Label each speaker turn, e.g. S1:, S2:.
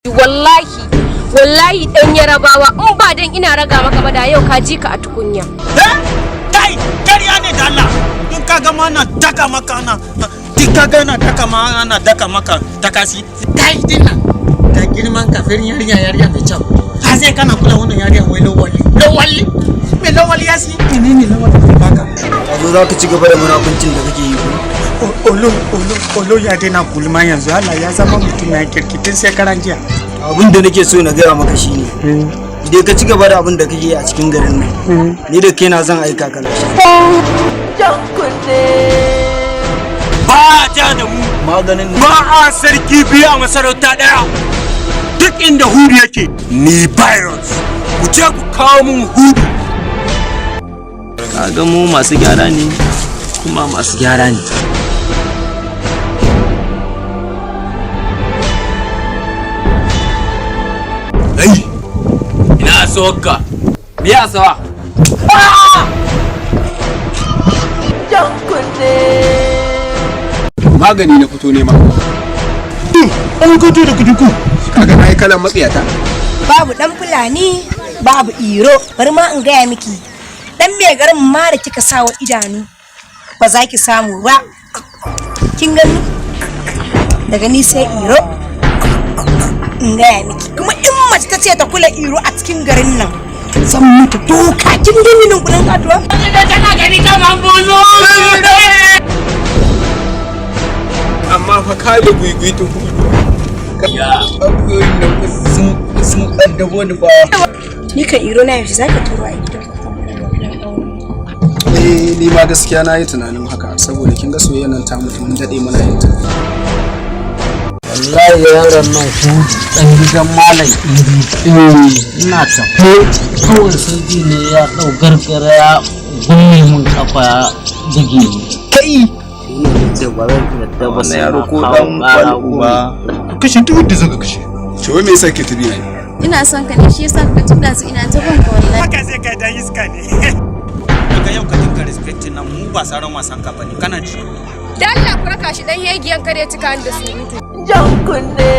S1: wallahi dan yarabawa in ba dan ina raga maka ba da yau ka ji ka a tukunya.
S2: Kai kariya ne da Allah in ka ga mana daka maka na dika ga na daka maka takasi kai dinna da girman kafirin yarinya mai kyau ka sai kana kula wannan yarinya wai lawali me lawali ya si menene lawali baka
S3: yanzu za ka ci gaba da munafuncin da kake yi
S2: olo ya daina gulma yanzu Allah ya zama mutum ya kirkitin sai karan jiya.
S3: Abin da nake so na gaya maka shine idan ka ci gaba da abin da kake yi a cikin garin nan ni da kaina zan aika ka lafiya.
S4: Jan kunne
S2: ba ja da mu
S3: maganin
S2: ba a sarki biyu a masarauta daya duk inda hudu yake ni virus ku je ku kawo mun hudu.
S3: Kaga mu masu gyara ne kuma masu gyara ne.
S2: Ina soka biya sawa
S4: jan kunne
S5: magani na fito nema
S2: an gato da kuduku
S5: kaga nayi kalan matsiyata
S6: babu dan fulani babu iro bari ma in gaya miki dan mai garin ma da kika sawa idanu ba za ki samu ba kin gani daga ni sai iro in gaya miki kuma in mace ta ce ta kula iro a cikin garin nan zan mutu doka kin gani nan kunan katuwa
S2: kana gani kaman buzo
S5: amma fa ka da guigui to
S2: ya
S5: abuyoyin da sun addabo ni ba
S6: ni kan iro na yaushe zaka turo a gidan
S5: ni ma gaskiya na yi tunanin haka saboda kin ga soyayya nan ta mutu mun dade muna yin ta
S7: wallahi yaron nan ku dan gidan malam ina tafe kawai sai ji ne ya dau gargara ya gumme mun kafa ya dige ni
S3: Kai ce ba zan yadda ba sai yaro ko dan uba
S5: kashe duk da zaka kashe ce wai me yasa ke tabi ne
S8: ina son ka ne shi yasa ka tunda su ina ta banka wallahi
S2: haka sai kai dan iska ne daga yau ka dinka respect nan mu ba saran wasan ka bane kana ji
S1: Da Allah ku raka shi dan hegiyan kare cika da surutu.
S4: jan kunne